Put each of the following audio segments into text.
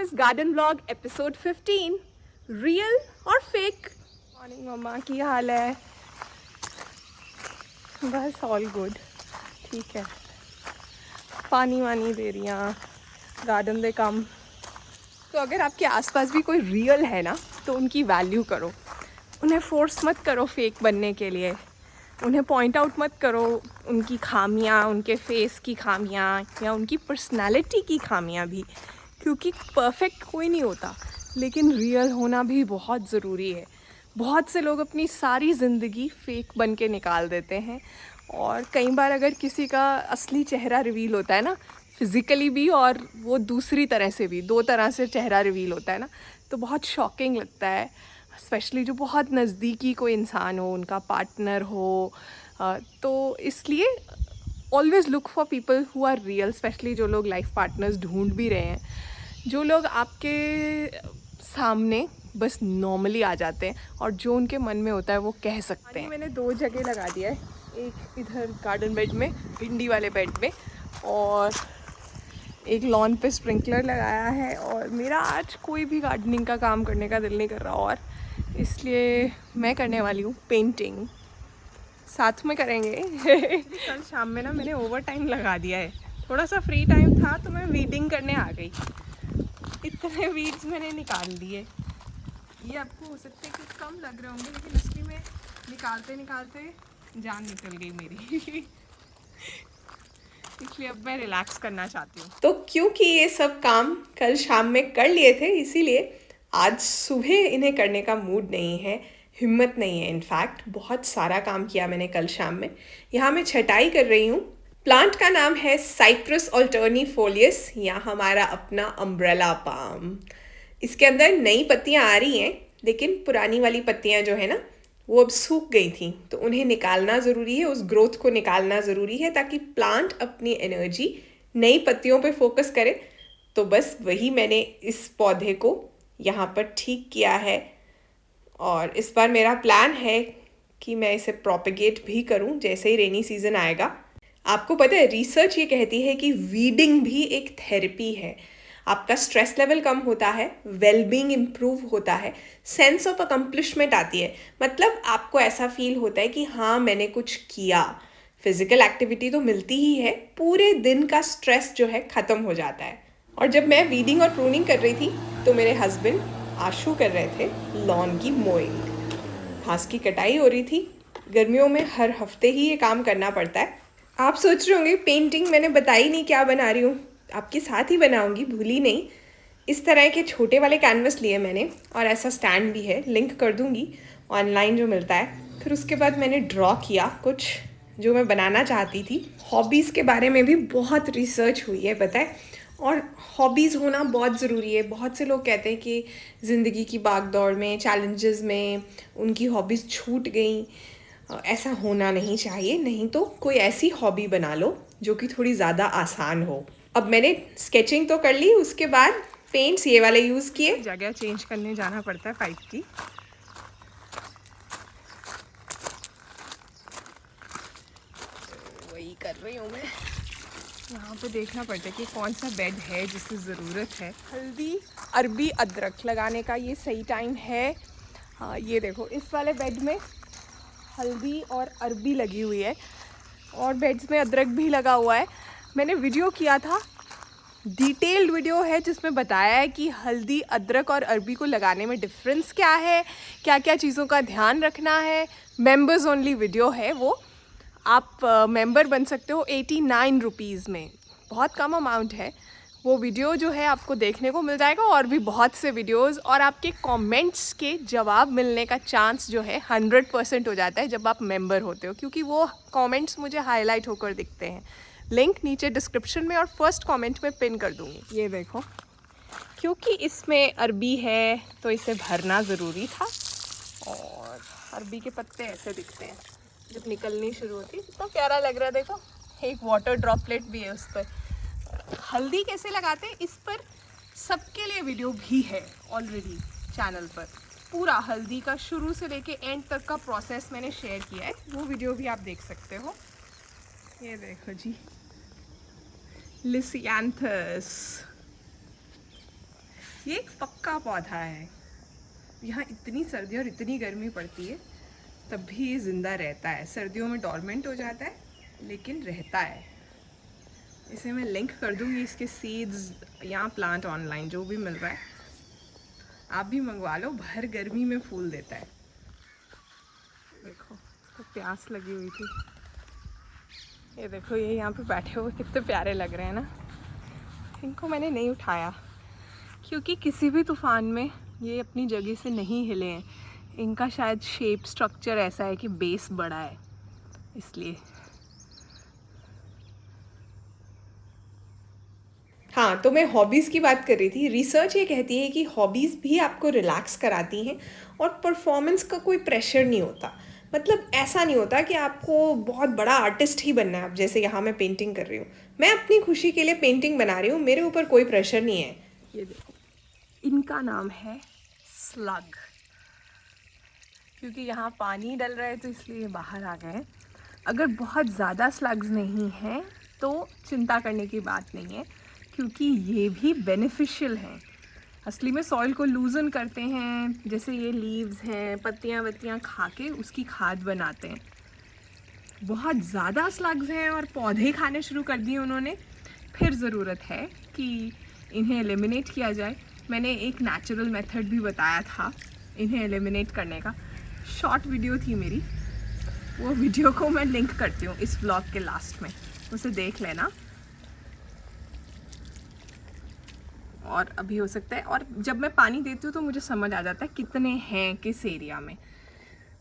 is Garden Vlog episode 15. Real और fake? Morning मम्मा, की हाल है? बस ऑल गुड, ठीक है। पानी वानी दे रही हैं, गार्डन दे कम। तो अगर आपके आसपास भी कोई रियल है ना, तो उनकी वैल्यू करो। उन्हें फोर्स मत करो फेक बनने के लिए। उन्हें पॉइंट आउट मत करो उनकी खामियां, उनके फेस की खामियां या उनकी पर्सनालिटी की खामियां भी, क्योंकि परफेक्ट कोई नहीं होता, लेकिन रियल होना भी बहुत ज़रूरी है। बहुत से लोग अपनी सारी ज़िंदगी फेक बन के निकाल देते हैं, और कई बार अगर किसी का असली चेहरा रिवील होता है ना, फिज़िकली भी और वो दूसरी तरह से भी, दो तरह से चेहरा रिवील होता है ना, तो बहुत शॉकिंग लगता है। स्पेशली जो बहुत नज़दीकी कोई इंसान हो, उनका पार्टनर हो। तो इसलिए always look for people who are real, specially जो लोग लाइफ पार्टनर्स ढूंढ भी रहे हैं, जो लोग आपके सामने बस नॉर्मली आ जाते हैं और जो उनके मन में होता है वो कह सकते हैं। मैंने 2 जगह लगा दिया है, एक इधर गार्डन बेड में, भिंडी वाले बेड में, और एक लॉन पे स्प्रिंकलर लगाया है। और मेरा आज कोई भी गार्डनिंग का काम करने का दिल नहीं कर रहा, और इसलिए मैं करने वाली हूँ पेंटिंग। साथ में करेंगे। कल शाम में ना मैंने ओवर टाइम लगा दिया है, थोड़ा सा फ्री टाइम था तो मैं वीडिंग करने आ गई। इतने वीड्स मैंने निकाल दिए। ये आपको हो सकता है कि कम लग रहे होंगे, लेकिन असली में निकालते निकालते जान निकल गई मेरी। इसलिए अब मैं रिलैक्स करना चाहती हूँ। तो क्योंकि ये सब काम कल शाम में कर लिए थे, इसीलिए आज सुबह इन्हें करने का मूड नहीं है, हिम्मत नहीं है। इनफैक्ट बहुत सारा काम किया मैंने कल शाम में। यहाँ मैं छटाई कर रही हूँ। प्लांट का नाम है साइप्रस अल्टर्निफोलियस, या हमारा अपना अम्ब्रेला पाम। इसके अंदर नई पत्तियाँ आ रही हैं, लेकिन पुरानी वाली पत्तियाँ जो है ना, वो अब सूख गई थी, तो उन्हें निकालना ज़रूरी है, उस ग्रोथ को निकालना ज़रूरी है, ताकि प्लांट अपनी एनर्जी नई पत्तियों पे फोकस करे। तो बस वही मैंने इस पौधे को यहाँ पर ठीक किया है, और इस बार मेरा प्लान है कि मैं इसे प्रोपेगेट भी करूँ जैसे ही रेनी सीज़न आएगा। आपको पता है, रिसर्च ये कहती है कि वीडिंग भी एक थेरेपी है। आपका स्ट्रेस लेवल कम होता है, वेलबींग इम्प्रूव होता है, सेंस ऑफ अकम्प्लिशमेंट आती है। मतलब आपको ऐसा फील होता है कि हाँ, मैंने कुछ किया। फिजिकल एक्टिविटी तो मिलती ही है, पूरे दिन का स्ट्रेस जो है ख़त्म हो जाता है। और जब मैं वीडिंग और प्रूनिंग कर रही थी, तो मेरे हस्बैंड आशू कर रहे थे लॉन की मोइंग। घास की कटाई हो रही थी। गर्मियों में हर हफ्ते ही ये काम करना पड़ता है। आप सोच रहे होंगे पेंटिंग मैंने बताई नहीं क्या बना रही हूँ, आपके साथ ही बनाऊंगी, भूली नहीं। इस तरह के छोटे वाले कैनवस लिए मैंने, और ऐसा स्टैंड भी है, लिंक कर दूंगी ऑनलाइन जो मिलता है। फिर उसके बाद मैंने ड्रॉ किया कुछ जो मैं बनाना चाहती थी। हॉबीज़ के बारे में भी बहुत रिसर्च हुई है, पता है, और हॉबीज़ होना बहुत ज़रूरी है। बहुत से लोग कहते हैं कि ज़िंदगी की भागदौड़ में, चैलेंजेस में उनकी हॉबीज़ छूट गई। ऐसा होना नहीं चाहिए। नहीं तो कोई ऐसी हॉबी बना लो जो कि थोड़ी ज़्यादा आसान हो। अब मैंने स्केचिंग तो कर ली, उसके बाद पेंट्स ये वाले यूज़ किए। जगह चेंज करने जाना पड़ता है पाइप की। वही कर रही हूँ मैं। यहाँ पे देखना पड़ता है कि कौन सा बेड है जिसकी ज़रूरत है। हल्दी, अरबी, अदरक लगाने का ये सही टाइम है। हाँ, ये देखो, इस वाले बेड में हल्दी और अरबी लगी हुई है, और बेड्स में अदरक भी लगा हुआ है। मैंने वीडियो किया था, डिटेल्ड वीडियो है, जिसमें बताया है कि हल्दी, अदरक और अरबी को लगाने में डिफरेंस क्या है, क्या क्या चीज़ों का ध्यान रखना है। मेंबर्स ओनली वीडियो है वो। आप मेंबर बन सकते हो 89 रुपीज़ में, बहुत कम अमाउंट है। वो वीडियो जो है आपको देखने को मिल जाएगा, और भी बहुत से वीडियोस, और आपके कमेंट्स के जवाब मिलने का चांस जो है 100% हो जाता है जब आप मेंबर होते हो, क्योंकि वो कमेंट्स मुझे हाईलाइट होकर दिखते हैं। लिंक नीचे डिस्क्रिप्शन में और फर्स्ट कमेंट में पिन कर दूँगी। ये देखो, क्योंकि इसमें अरबी है तो इसे भरना ज़रूरी था। और अरबी के पत्ते ऐसे दिखते हैं जब निकलनी शुरू होती है। कितना प्यारा लग रहा है, देखो, एक वाटर ड्रॉपलेट भी है उस पर। हल्दी कैसे लगाते हैं, इस पर सबके लिए वीडियो भी है ऑलरेडी चैनल पर। पूरा हल्दी का शुरू से लेके एंड तक का प्रोसेस मैंने शेयर किया है, वो वीडियो भी आप देख सकते हो। ये देखो जी, लिसियांथस। ये एक पक्का पौधा है। यहाँ इतनी सर्दी और इतनी गर्मी पड़ती है तब भी ये ज़िंदा रहता है। सर्दियों में डॉर्मेंट हो जाता है लेकिन रहता है। इसे मैं लिंक कर दूँगी, इसके सीड्स या प्लांट ऑनलाइन जो भी मिल रहा है आप भी मंगवा लो। भर गर्मी में फूल देता है। देखो तो प्यास लगी हुई थी। ये देखो ये यहाँ पे बैठे हुए कितने प्यारे लग रहे हैं ना। इनको मैंने नहीं उठाया क्योंकि किसी भी तूफान में ये अपनी जगह से नहीं हिले हैं। इनका शायद शेप स्ट्रक्चर ऐसा है कि बेस बड़ा है इसलिए। हाँ, तो मैं हॉबीज़ की बात कर रही थी। रिसर्च ये कहती है कि हॉबीज़ भी आपको रिलैक्स कराती हैं और परफॉर्मेंस का कोई प्रेशर नहीं होता। मतलब ऐसा नहीं होता कि आपको बहुत बड़ा आर्टिस्ट ही बनना है। अब जैसे यहाँ मैं पेंटिंग कर रही हूँ, मैं अपनी खुशी के लिए पेंटिंग बना रही हूँ, मेरे ऊपर कोई प्रेशर नहीं है। ये देखो, इनका नाम है स्लग, क्योंकि यहाँ पानी डल रहा है तो इसलिए बाहर आ गए। अगर बहुत ज़्यादा स्लग्स नहीं हैं तो चिंता करने की बात नहीं है, क्योंकि ये भी बेनिफिशियल हैं। असली में सॉइल को लूज़न करते हैं। जैसे ये लीव्स हैं, पत्तियाँ वत्तियाँ खा के उसकी खाद बनाते हैं। बहुत ज़्यादा स्लग्स हैं और पौधे खाने शुरू कर दिए उन्होंने, फिर ज़रूरत है कि इन्हें एलिमिनेट किया जाए। मैंने एक नेचुरल मेथड भी बताया था इन्हें एलिमिनेट करने का। शॉर्ट वीडियो थी मेरी, वो वीडियो को मैं लिंक करती हूँ इस व्लॉग के लास्ट में, उसे देख लेना। और अभी हो सकता है, और जब मैं पानी देती हूँ तो मुझे समझ आ जाता है कितने हैं किस एरिया में।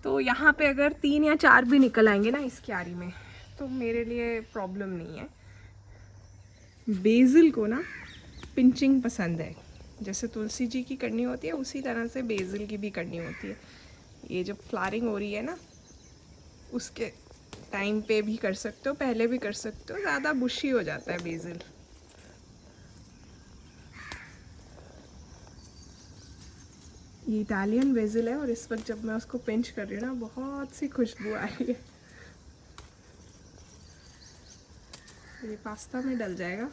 तो यहाँ पे अगर 3 या 4 भी निकल आएंगे ना इस क्यारी में तो मेरे लिए प्रॉब्लम नहीं है। बेसिल को ना पिंचिंग पसंद है। जैसे तुलसी जी की करनी होती है उसी तरह से बेसिल की भी करनी होती है। ये जब फ्लावरिंग हो रही है ना उसके टाइम पे भी कर सकते हो, पहले भी कर सकते हो। ज़्यादा बुशी हो जाता है बेसिल। ये इटालियन बेसिल है और इस वक्त जब मैं उसको पिंच कर रही हूँ ना बहुत सी खुशबू आ रही है। ये पास्ता में डल जाएगा,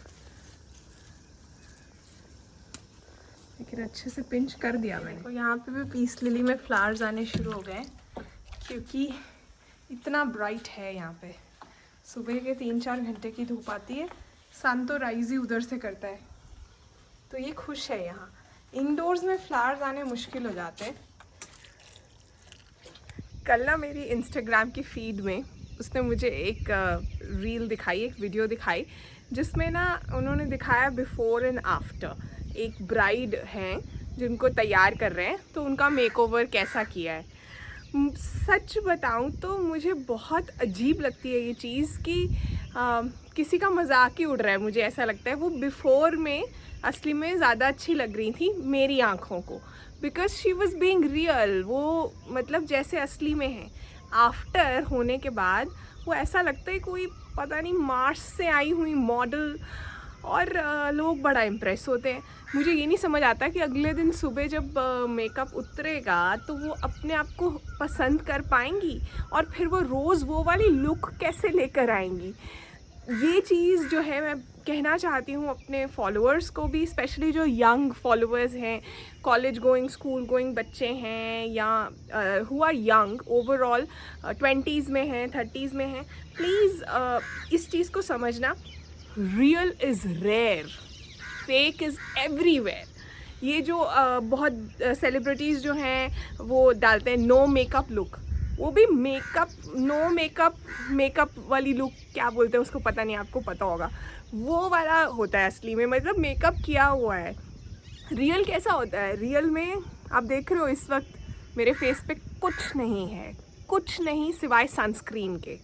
लेकिन अच्छे से पिंच कर दिया मैंने। तो यहाँ पे भी पीस लिली में फ्लावर्स आने शुरू हो गए क्योंकि इतना ब्राइट है यहाँ पे। सुबह के 3-4 घंटे की धूप आती है, सन तो राइज ही उधर से करता है, तो ये खुश है। यहाँ इंडोर्स में फ्लावर्स आने मुश्किल हो जाते हैं। कल ना मेरी इंस्टाग्राम की फीड में उसने मुझे एक रील दिखाई, एक वीडियो दिखाई, जिसमें ना उन्होंने दिखाया बिफोर एंड आफ्टर। एक ब्राइड हैं जिनको तैयार कर रहे हैं तो उनका मेकओवर कैसा किया है। सच बताऊं तो मुझे बहुत अजीब लगती है ये चीज़ कि किसी का मजाक ही उड़ रहा है। मुझे ऐसा लगता है वो बिफ़ोर में असली में ज़्यादा अच्छी लग रही थी मेरी आँखों को, because she was being real. वो मतलब जैसे असली में है। आफ्टर होने के बाद वो ऐसा लगता है कोई पता नहीं मार्स से आई हुई मॉडल, और लोग बड़ा इम्प्रेस होते हैं। मुझे ये नहीं समझ आता कि अगले दिन सुबह जब मेकअप उतरेगा तो वो अपने आप को पसंद कर पाएंगी और फिर वो रोज़ वो वाली लुक कैसे लेकर आएंगी। ये चीज़ जो है मैं कहना चाहती हूँ अपने फॉलोअर्स को भी, स्पेशली जो यंग फॉलोअर्स हैं, कॉलेज गोइंग, स्कूल गोइंग बच्चे हैं, या who are young overall, 20s में हैं, 30s में हैं। प्लीज़ इस चीज़ को समझना, real is rare, fake is everywhere. ये जो बहुत सेलिब्रिटीज़ जो हैं वो डालते हैं नो मेकअप लुक, वो भी मेकअप, नो मेकअप वाली लुक क्या बोलते हैं उसको पता नहीं, आपको पता होगा, वो वाला होता है असली में, मतलब मेकअप किया हुआ है। रियल कैसा होता है? रियल में आप देख रहे हो इस वक्त मेरे फेस पे कुछ नहीं है, कुछ नहीं सिवाय सनस्क्रीन के।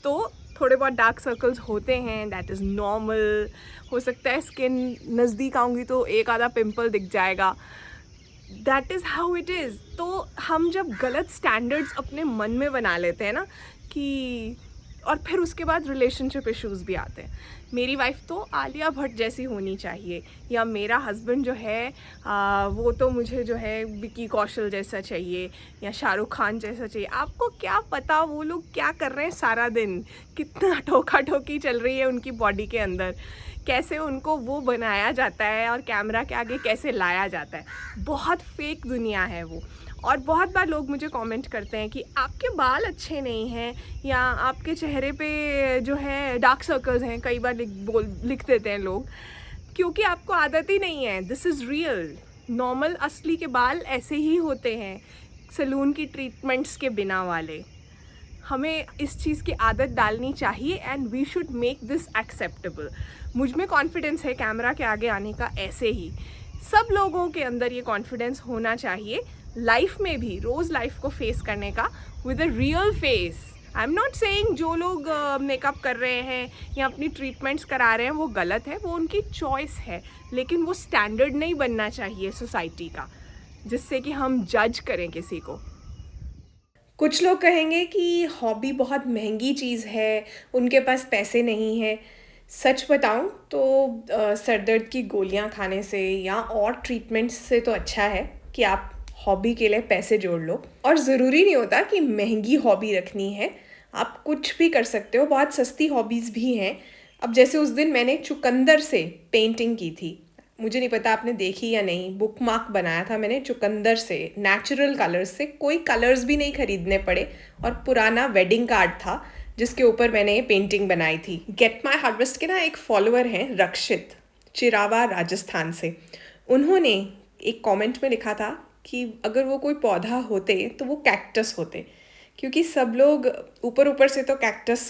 तो थोड़े बहुत डार्क सर्कल्स होते हैं, दैट इज़ नॉर्मल। हो सकता है स्किन नज़दीक आऊँगी तो एक आधा पिंपल दिख जाएगा, that is how it is. तो हम जब गलत स्टैंडर्ड्स अपने मन में बना लेते हैं ना कि, और फिर उसके बाद रिलेशनशिप इश्यूज़ भी आते हैं मेरी वाइफ तो आलिया भट्ट जैसी होनी चाहिए, या मेरा हस्बैंड जो है वो तो मुझे जो है विकी कौशल जैसा चाहिए या शाहरुख खान जैसा चाहिए। आपको क्या पता वो लोग क्या कर रहे हैं सारा दिन, कितना ठोका ठोकी चल रही है उनकी बॉडी के अंदर, कैसे उनको वो बनाया जाता है और कैमरा के आगे कैसे लाया जाता है। बहुत फेक दुनिया है वो। और बहुत बार लोग मुझे कमेंट करते हैं कि आपके बाल अच्छे नहीं हैं, या आपके चेहरे पे जो है डार्क सर्कल्स हैं, कई बार लिख देते हैं लोग, क्योंकि आपको आदत ही नहीं है। This is real. नॉर्मल असली के बाल ऐसे ही होते हैं, सैलून की ट्रीटमेंट्स के बिना वाले। हमें इस चीज़ की आदत डालनी चाहिए and we should make this acceptable. मुझ में कॉन्फिडेंस है कैमरा के आगे आने का, ऐसे ही सब लोगों के अंदर ये कॉन्फिडेंस होना चाहिए लाइफ में भी, रोज़ लाइफ को फेस करने का with a real face. I am not saying जो लोग मेकअप कर रहे हैं या अपनी ट्रीटमेंट्स करा रहे हैं वो गलत है, वो उनकी चॉइस है, लेकिन वो स्टैंडर्ड नहीं बनना चाहिए सोसाइटी का जिससे कि हम जज करें किसी को। कुछ लोग कहेंगे कि हॉबी बहुत महंगी चीज़ है, उनके पास पैसे नहीं है। सच बताऊं तो सर दर्द की गोलियां खाने से या और ट्रीटमेंट्स से तो अच्छा है कि आप हॉबी के लिए पैसे जोड़ लो। और ज़रूरी नहीं होता कि महंगी हॉबी रखनी है, आप कुछ भी कर सकते हो, बहुत सस्ती हॉबीज़ भी हैं। अब जैसे उस दिन मैंने चुकंदर से पेंटिंग की थी, मुझे नहीं पता आपने देखी या नहीं, बुक मार्क बनाया था मैंने चुकंदर से, नेचुरल कलर्स से, कोई कलर्स भी नहीं खरीदने पड़े, और पुराना वेडिंग कार्ड था जिसके ऊपर मैंने ये पेंटिंग बनाई थी। गेट माई हार्वेस्ट के ना एक फॉलोअर हैं रक्षित, चिरावा राजस्थान से। उन्होंने एक कमेंट में लिखा था कि अगर वो कोई पौधा होते तो वो कैक्टस होते, क्योंकि सब लोग ऊपर ऊपर से तो कैक्टस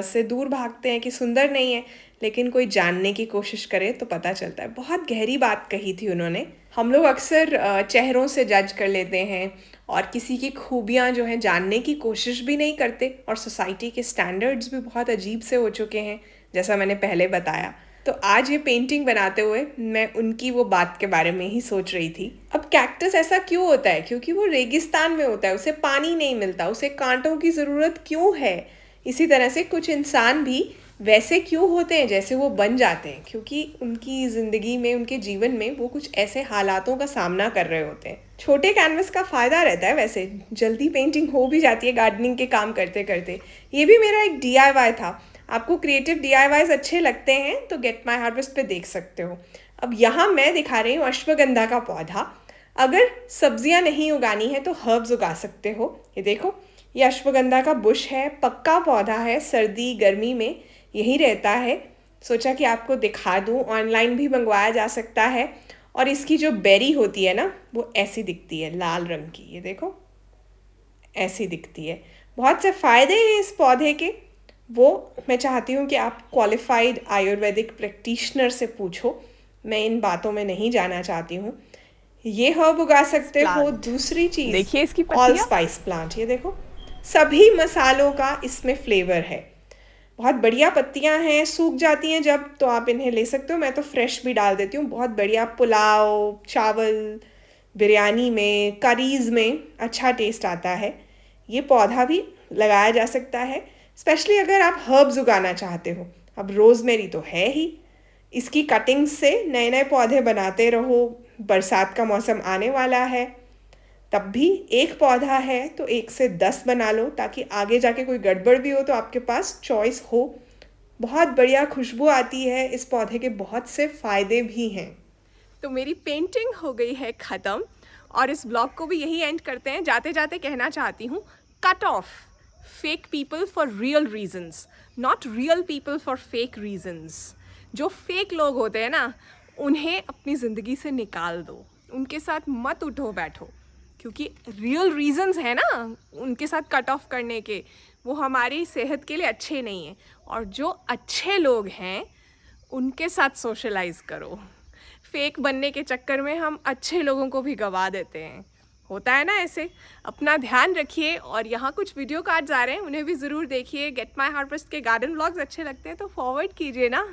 से दूर भागते हैं कि सुंदर नहीं है, लेकिन कोई जानने की कोशिश करे तो पता चलता है। बहुत गहरी बात कही थी उन्होंने। हम लोग अक्सर चेहरों से जज कर लेते हैं और किसी की खूबियाँ जो हैं जानने की कोशिश भी नहीं करते, और सोसाइटी के स्टैंडर्ड्स भी बहुत अजीब से हो चुके हैं जैसा मैंने पहले बताया। तो आज ये पेंटिंग बनाते हुए मैं उनकी वो बात के बारे में ही सोच रही थी। अब कैक्टस ऐसा क्यों होता है? क्योंकि वो रेगिस्तान में होता है, उसे पानी नहीं मिलता, उसे कांटों की ज़रूरत क्यों है? इसी तरह से कुछ इंसान भी वैसे क्यों होते हैं जैसे वो बन जाते हैं, क्योंकि उनकी ज़िंदगी में, उनके जीवन में वो कुछ ऐसे हालातों का सामना कर रहे होते हैं। छोटे कैनवस का फ़ायदा रहता है, वैसे जल्दी पेंटिंग हो भी जाती है गार्डनिंग के काम करते करते। ये भी मेरा एक DIY था। आपको क्रिएटिव DIYs अच्छे लगते हैं तो गेट माई हार्वेस्ट पे देख सकते हो। अब यहाँ मैं दिखा रही हूँ अश्वगंधा का पौधा। अगर सब्जियाँ नहीं उगानी है तो हर्ब्स उगा सकते हो। ये देखो, ये अश्वगंधा का बुश है, पक्का पौधा है, सर्दी गर्मी में यही रहता है। सोचा कि आपको दिखा दूँ, ऑनलाइन भी मंगवाया जा सकता है। और इसकी जो बेरी होती है ना, वो ऐसी दिखती है, लाल रंग की। ये देखो, ऐसी दिखती है। बहुत से फ़ायदे हैं इस पौधे के, वो मैं चाहती हूँ कि आप क्वालिफाइड आयुर्वेदिक प्रैक्टिशनर से पूछो। मैं इन बातों में नहीं जाना चाहती हूँ। ये हर्ब उगा सकते हो। दूसरी चीज़, देखिए इसकी ऑल स्पाइस प्लांट। ये देखो, सभी मसालों का इसमें फ्लेवर है। बहुत बढ़िया पत्तियां हैं, सूख जाती हैं जब तो आप इन्हें ले सकते हो। मैं तो फ्रेश भी डाल देती हूँ। बहुत बढ़िया पुलाव, चावल, बिरयानी में, करीज़ में अच्छा टेस्ट आता है। ये पौधा भी लगाया जा सकता है, स्पेशली अगर आप हर्ब्स उगाना चाहते हो। अब रोज़मेरी तो है ही, इसकी कटिंग से नए नए पौधे बनाते रहो। बरसात का मौसम आने वाला है, तब भी एक पौधा है तो 1 से 10 बना लो, ताकि आगे जाके कोई गड़बड़ भी हो तो आपके पास चॉइस हो। बहुत बढ़िया खुशबू आती है इस पौधे के, बहुत से फ़ायदे भी हैं। तो मेरी पेंटिंग हो गई है ख़त्म, और इस ब्लॉग को भी यही एंड करते हैं। जाते जाते कहना चाहती हूँ, cut off fake people for real reasons, not real people for fake reasons. जो फेक लोग होते हैं ना, उन्हें अपनी ज़िंदगी से निकाल दो, उनके साथ मत उठो बैठो, क्योंकि रियल रीजन्स हैं ना उनके साथ कट ऑफ करने के, वो हमारी सेहत के लिए अच्छे नहीं हैं। और जो अच्छे लोग हैं उनके साथ सोशलाइज करो। फेक बनने के चक्कर में हम अच्छे लोगों को भी गवा देते हैं, होता है ना ऐसे। अपना ध्यान रखिए। और यहाँ कुछ वीडियो कार्ड्स आ रहे हैं, उन्हें भी ज़रूर देखिए। गेट माई हार्वेस्ट के गार्डन व्लॉग्स अच्छे लगते हैं तो फॉरवर्ड कीजिए ना।